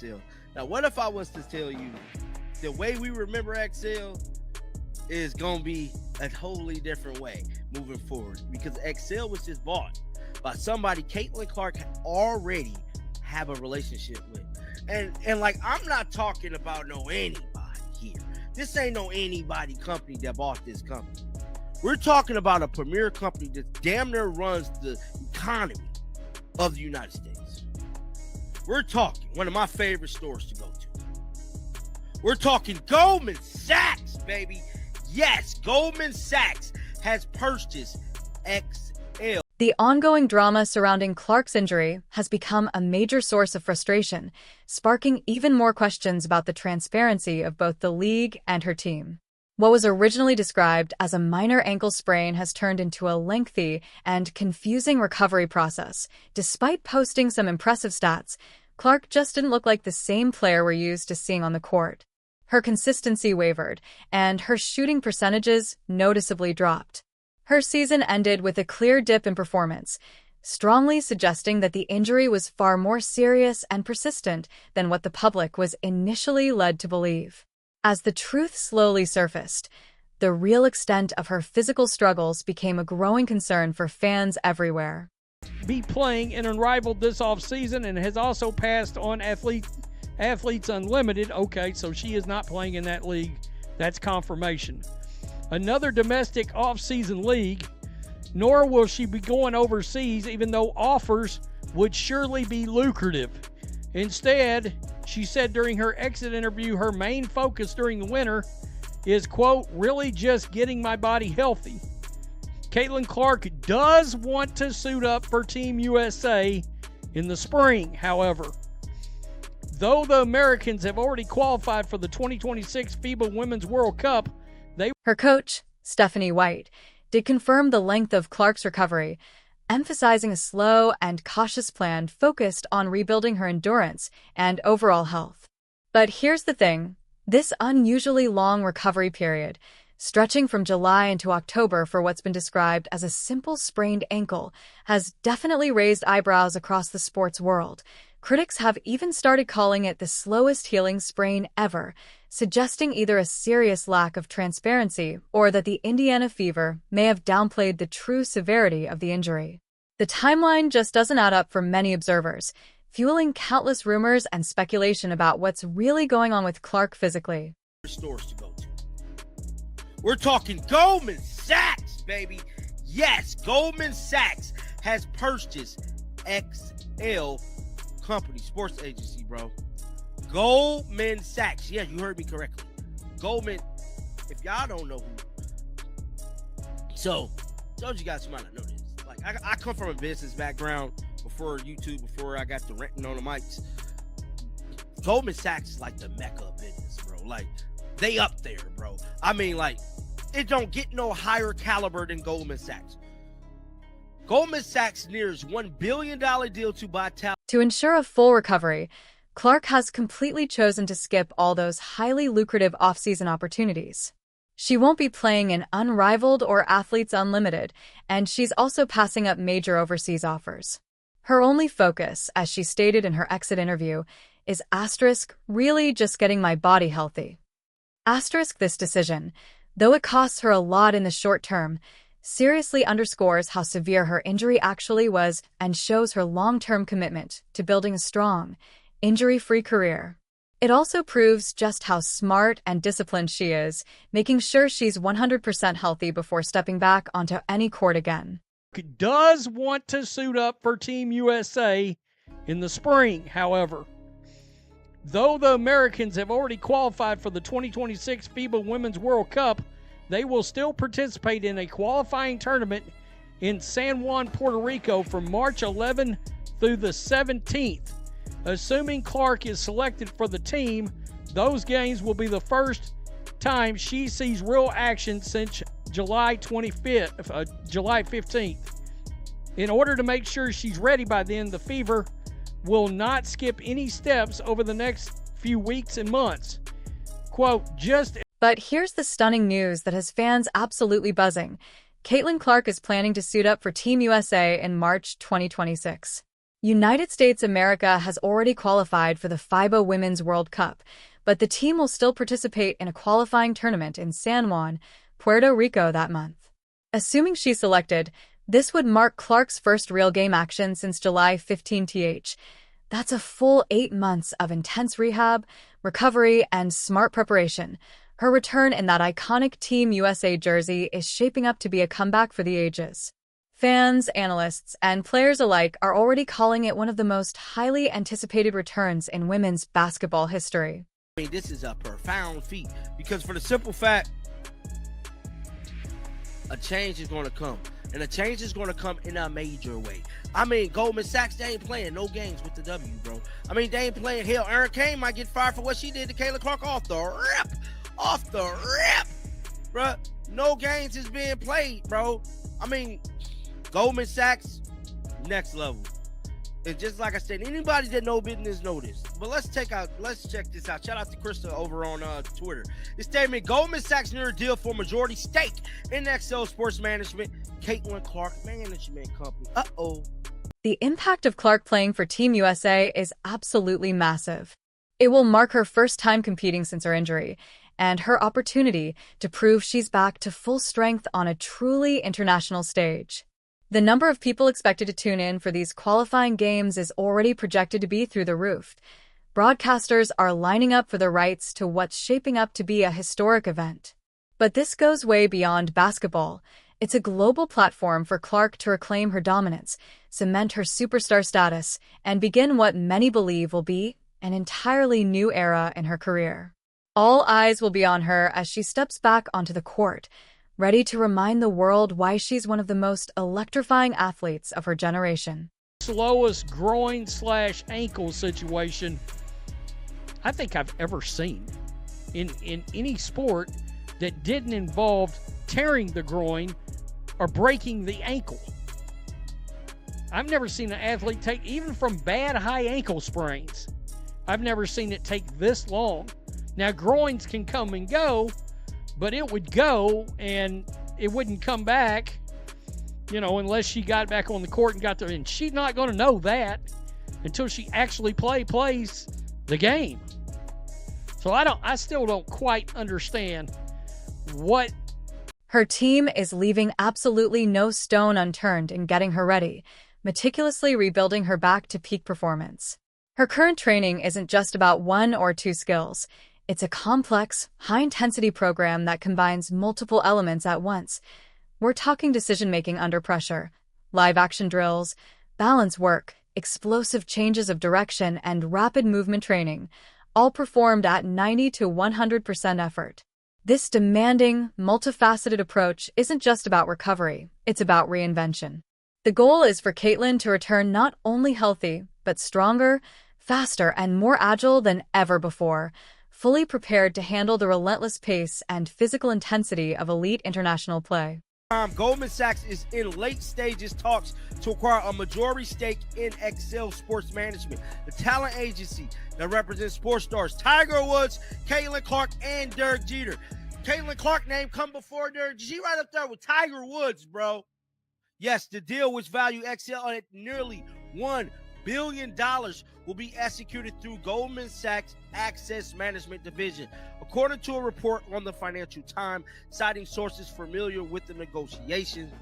Axel. Now, what if I was to tell you the way we remember Axel is going to be a totally different way moving forward, because Axel was just bought by somebody Caitlin Clark already have a relationship with. And like, I'm not talking about no anybody here. This ain't no anybody company that bought this company. We're talking about a premier company that damn near runs the economy of the United States. We're talking one of my favorite stores to go to. We're talking Goldman Sachs, baby. Yes, Goldman Sachs has purchased XL. The ongoing drama surrounding Clark's injury has become a major source of frustration, sparking even more questions about the transparency of both the league and her team. What was originally described as a minor ankle sprain has turned into a lengthy and confusing recovery process. Despite posting some impressive stats, Clark just didn't look like the same player we're used to seeing on the court. Her consistency wavered, and her shooting percentages noticeably dropped. Her season ended with a clear dip in performance, strongly suggesting that the injury was far more serious and persistent than what the public was initially led to believe. As the truth slowly surfaced, the real extent of her physical struggles became a growing concern for fans everywhere. Be playing in Unrivaled this offseason and has also passed on Athletes Unlimited. Okay, so she is not playing in that league. That's confirmation. Another domestic off-season league, nor will she be going overseas, even though offers would surely be lucrative. Instead, she said during her exit interview, her main focus during the winter is, quote, really just getting my body healthy. Caitlin Clark does want to suit up for Team USA in the spring, however. Though the Americans have already qualified for the 2026 FIBA Women's World Cup, her coach, Stephanie White, did confirm the length of Clark's recovery, emphasizing a slow and cautious plan focused on rebuilding her endurance and overall health. But here's the thing, this unusually long recovery period, stretching from July into October for what's been described as a simple sprained ankle, has definitely raised eyebrows across the sports world. Critics have even started calling it the slowest healing sprain ever, suggesting either a serious lack of transparency or that the Indiana Fever may have downplayed the true severity of the injury. The timeline just doesn't add up for many observers, fueling countless rumors and speculation about what's really going on with Clark physically. Stores to go to. We're talking Goldman Sachs, baby. Yes, Goldman Sachs has purchased XL company, sports agency, bro. Goldman Sachs. Yeah, you heard me correctly. Goldman, if y'all don't know who. So, told you guys you might not know this. Like, I come from a business background before YouTube, before I got the renting on the mics. Goldman Sachs is like the mecca of business, bro. Like, they up there, bro. I mean, like, it don't get no higher caliber than Goldman Sachs. Goldman Sachs nears $1 billion deal to buy talent. To ensure a full recovery, Clark has completely chosen to skip all those highly lucrative off-season opportunities. She won't be playing in Unrivaled or Athletes Unlimited, and she's also passing up major overseas offers. Her only focus, as she stated in her exit interview, is really just getting my body healthy. This decision, though it costs her a lot in the short term, seriously underscores how severe her injury actually was and shows her long-term commitment to building a strong, injury-free career. It also proves just how smart and disciplined she is, making sure she's 100% healthy before stepping back onto any court again. Does want to suit up for Team USA in the spring, however. Though the Americans have already qualified for the 2026 FIBA Women's World Cup, they will still participate in a qualifying tournament in San Juan, Puerto Rico from March 11 through the 17th. Assuming Clark is selected for the team, those games will be the first time she sees real action since July 15th. In order to make sure she's ready by then, the Fever will not skip any steps over the next few weeks and months. Quote, But here's the stunning news that has fans absolutely buzzing. Caitlin Clark is planning to suit up for Team USA in March 2026. United States America has already qualified for the FIBA Women's World Cup, but the team will still participate in a qualifying tournament in San Juan, Puerto Rico that month. Assuming she's selected, this would mark Clark's first real game action since July 15th. That's a full 8 months of intense rehab, recovery, and smart preparation. Her return in that iconic Team USA jersey is shaping up to be a comeback for the ages. Fans, analysts, and players alike are already calling it one of the most highly anticipated returns in women's basketball history. I mean, this is a profound feat because for the simple fact, a change is going to come. And a change is going to come in a major way. I mean, Goldman Sachs, they ain't playing no games with the W, bro. I mean, they ain't playing. Hell, Erin Kane might get fired for what she did to Caitlin Clark off the rip. Off the rip, bro. No games is being played, bro. I mean, Goldman Sachs, next level. And just like I said, anybody that know business know this. But let's check this out. Shout out to Krista over on Twitter. This statement: Goldman Sachs near a deal for majority stake in XL Sports Management, Caitlin Clark Management Company. The impact of Clark playing for Team USA is absolutely massive. It will mark her first time competing since her injury, and her opportunity to prove she's back to full strength on a truly international stage. The number of people expected to tune in for these qualifying games is already projected to be through the roof. Broadcasters are lining up for the rights to what's shaping up to be a historic event. But this goes way beyond basketball. It's a global platform for Clark to reclaim her dominance, cement her superstar status, and begin what many believe will be an entirely new era in her career. All eyes will be on her as she steps back onto the court, ready to remind the world why she's one of the most electrifying athletes of her generation. Slowest groin/ankle situation I think I've ever seen in any sport that didn't involve tearing the groin or breaking the ankle. I've never seen an athlete take, even from bad high ankle sprains, I've never seen it take this long. Now, groins can come and go, but it would go and it wouldn't come back, unless she got back on the court and got there. And she's not going to know that until she actually plays the game. So I still don't quite understand what. Her team is leaving absolutely no stone unturned in getting her ready, meticulously rebuilding her back to peak performance. Her current training isn't just about 1 or 2 skills. It's a complex, high-intensity program that combines multiple elements at once. We're talking decision-making under pressure, live-action drills, balance work, explosive changes of direction, and rapid movement training, all performed at 90 to 100% effort. This demanding, multifaceted approach isn't just about recovery, it's about reinvention. The goal is for Caitlin to return not only healthy, but stronger, faster, and more agile than ever before, fully prepared to handle the relentless pace and physical intensity of elite international play. Goldman Sachs is in late stages talks to acquire a majority stake in XL Sports Management, the talent agency that represents sports stars Tiger Woods, Caitlin Clark, and Derek Jeter. Caitlin Clark name come before Derek. She right up there with Tiger Woods, bro. Yes, the deal, which value XL at nearly $1 billion, will be executed through Goldman Sachs Access Management Division, according to a report on the Financial Times, citing sources familiar with the negotiations.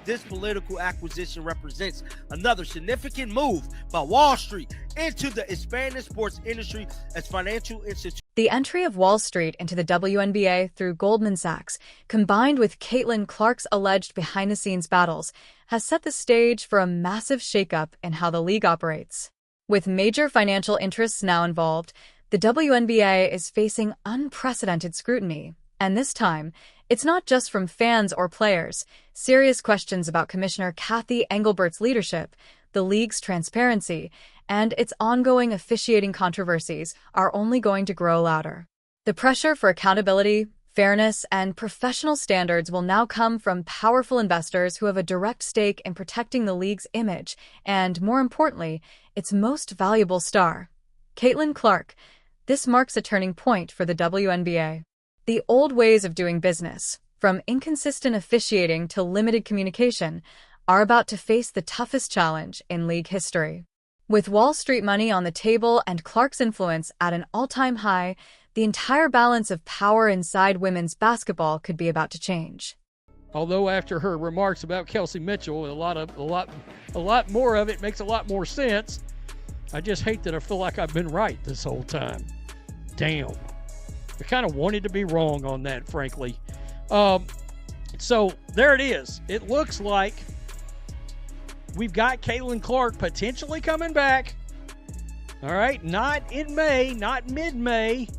This political acquisition represents another significant move by Wall Street into the expanding sports industry as financial institutions. The entry of Wall Street into the WNBA through Goldman Sachs, combined with Caitlin Clark's alleged behind-the-scenes battles, has set the stage for a massive shakeup in how the league operates. With major financial interests now involved, the WNBA is facing unprecedented scrutiny. And this time, it's not just from fans or players. Serious questions about Commissioner Kathy Engelbert's leadership, the league's transparency, and its ongoing officiating controversies are only going to grow louder. The pressure for accountability, fairness, and professional standards will now come from powerful investors who have a direct stake in protecting the league's image and, more importantly, its most valuable star, Caitlin Clark. This marks a turning point for the WNBA. The old ways of doing business, from inconsistent officiating to limited communication, are about to face the toughest challenge in league history. With Wall Street money on the table and Clark's influence at an all-time high, the entire balance of power inside women's basketball could be about to change. Although after her remarks about Kelsey Mitchell, a lot more of it makes a lot more sense. I just hate that I feel like I've been right this whole time. Damn. I kind of wanted to be wrong on that, frankly. So there it is. It looks like we've got Caitlin Clark potentially coming back. All right, not in May, not mid-May,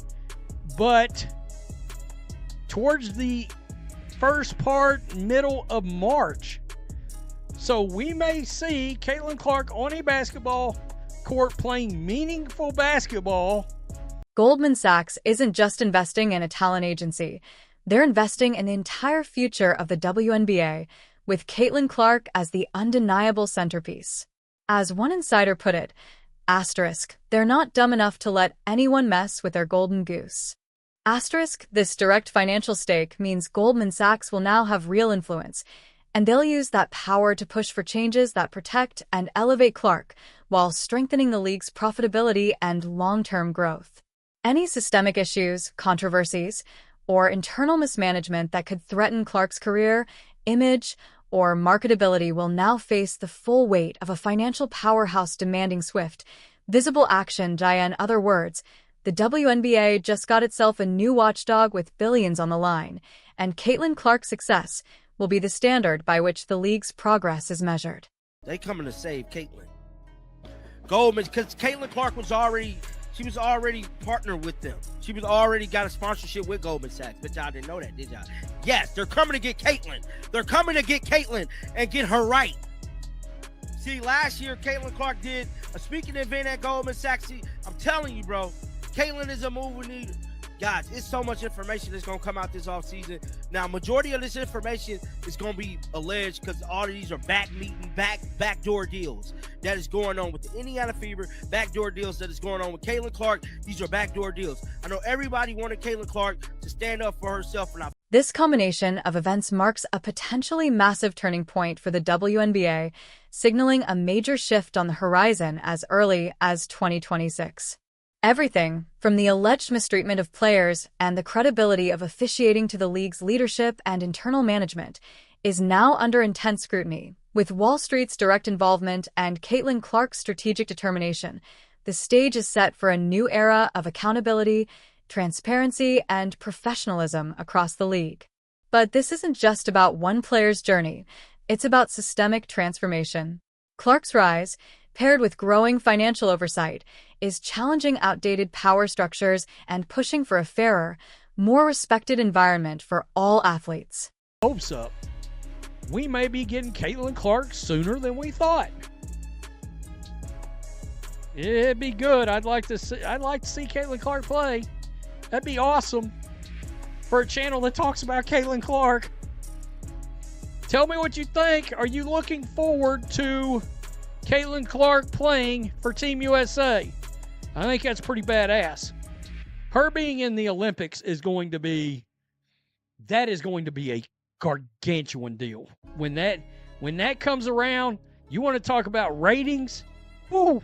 but towards the first part, middle of March. So we may see Caitlin Clark on a basketball court playing meaningful basketball. Goldman Sachs isn't just investing in a talent agency. They're investing in the entire future of the WNBA, with Caitlin Clark as the undeniable centerpiece. As one insider put it, asterisk, they're not dumb enough to let anyone mess with their golden goose. Asterisk, this direct financial stake means Goldman Sachs will now have real influence, and they'll use that power to push for changes that protect and elevate Clark while strengthening the league's profitability and long-term growth. Any systemic issues, controversies, or internal mismanagement that could threaten Clark's career, image, or marketability will now face the full weight of a financial powerhouse demanding swift, visible action. In other words, the WNBA just got itself a new watchdog with billions on the line, and Caitlin Clark's success will be the standard by which the league's progress is measured. They coming to save Caitlin. Goldman, because Caitlin Clark was already partnered with them. She was already got a sponsorship with Goldman Sachs, but y'all didn't know that, did y'all? Yes, they're coming to get Caitlin. They're coming to get Caitlin and get her right. See, last year, Caitlin Clark did a speaking event at Goldman Sachs. See, I'm telling you, bro, Caitlin is a move we need. Guys, it's so much information that's going to come out this offseason. Now, majority of this information is going to be alleged because all of these are backdoor deals that is going on with the Indiana Fever, backdoor deals that is going on with Caitlin Clark. These are backdoor deals. I know everybody wanted Caitlin Clark to stand up for herself. And This combination of events marks a potentially massive turning point for the WNBA, signaling a major shift on the horizon as early as 2026. Everything, from the alleged mistreatment of players and the credibility of officiating to the league's leadership and internal management, is now under intense scrutiny. With Wall Street's direct involvement and Caitlin Clark's strategic determination, the stage is set for a new era of accountability, transparency, and professionalism across the league. But this isn't just about one player's journey. It's about systemic transformation. Clark's rise, paired with growing financial oversight, is challenging outdated power structures and pushing for a fairer, more respected environment for all athletes. Hopes up. We may be getting Caitlin Clark sooner than we thought. It'd be good. I'd like to see Caitlin Clark play. That'd be awesome for a channel that talks about Caitlin Clark. Tell me what you think. Are you looking forward to Caitlin Clark playing for Team USA? I think that's pretty badass. Her being in the Olympics is going to be a gargantuan deal. When that comes around, you want to talk about ratings? Woo!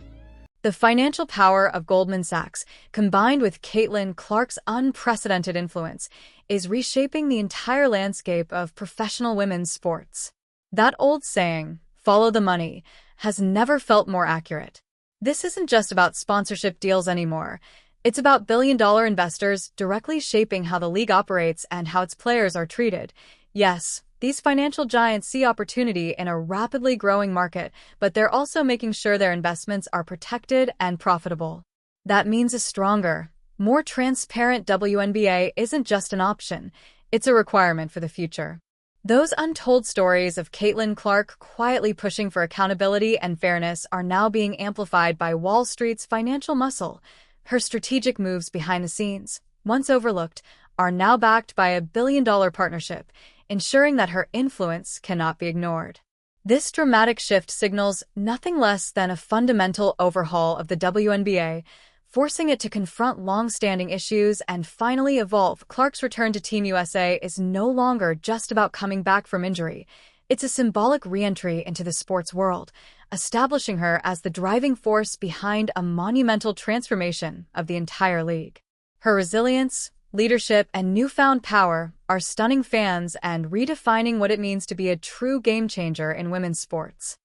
The financial power of Goldman Sachs, combined with Caitlin Clark's unprecedented influence, is reshaping the entire landscape of professional women's sports. That old saying, "Follow the money," has never felt more accurate. This isn't just about sponsorship deals anymore. It's about billion-dollar investors directly shaping how the league operates and how its players are treated. Yes, these financial giants see opportunity in a rapidly growing market, but they're also making sure their investments are protected and profitable. That means a stronger, more transparent WNBA isn't just an option, it's a requirement for the future. Those untold stories of Caitlin Clark quietly pushing for accountability and fairness are now being amplified by Wall Street's financial muscle. Her strategic moves behind the scenes, once overlooked, are now backed by a billion-dollar partnership, ensuring that her influence cannot be ignored. This dramatic shift signals nothing less than a fundamental overhaul of the WNBA, forcing it to confront long-standing issues and finally evolve. Clark's return to Team USA is no longer just about coming back from injury. It's a symbolic re-entry into the sports world, establishing her as the driving force behind a monumental transformation of the entire league. Her resilience, leadership, and newfound power are stunning fans and redefining what it means to be a true game-changer in women's sports.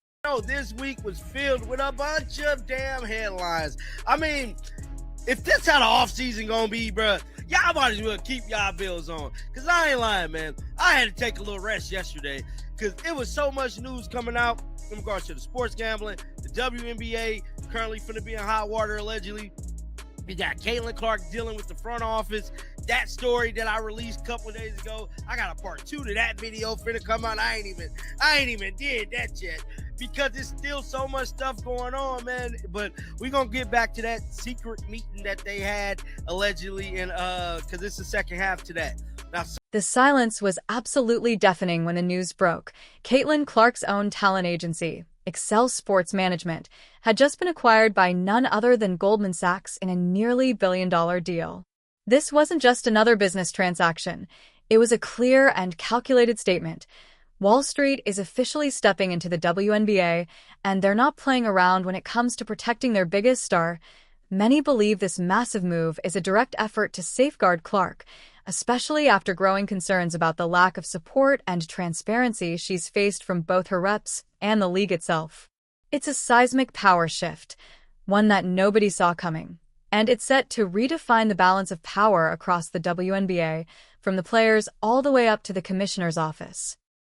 This week was filled with a bunch of damn headlines. I mean, if this how the offseason gonna be, bruh, y'all might as well keep y'all bills on. Because I ain't lying, man. I had to take a little rest yesterday because it was so much news coming out in regards to the sports gambling. The WNBA currently finna be in hot water, allegedly. We got Caitlin Clark dealing with the front office. That story that I released a couple of days ago, I got a part 2 to that video finna come out. I ain't even did that yet because there's still so much stuff going on, man. But we're gonna get back to that secret meeting that they had allegedly, and because it's the second half to that. Now, the silence was absolutely deafening when the news broke. Caitlin Clark's own talent agency, Excel Sports Management, had just been acquired by none other than Goldman Sachs in a nearly billion-dollar deal. This wasn't just another business transaction. It was a clear and calculated statement. Wall Street is officially stepping into the WNBA, and they're not playing around when it comes to protecting their biggest star. Many believe this massive move is a direct effort to safeguard Clark, especially after growing concerns about the lack of support and transparency she's faced from both her reps and the league itself. It's a seismic power shift, one that nobody saw coming, and it's set to redefine the balance of power across the WNBA, from the players all the way up to the commissioner's office.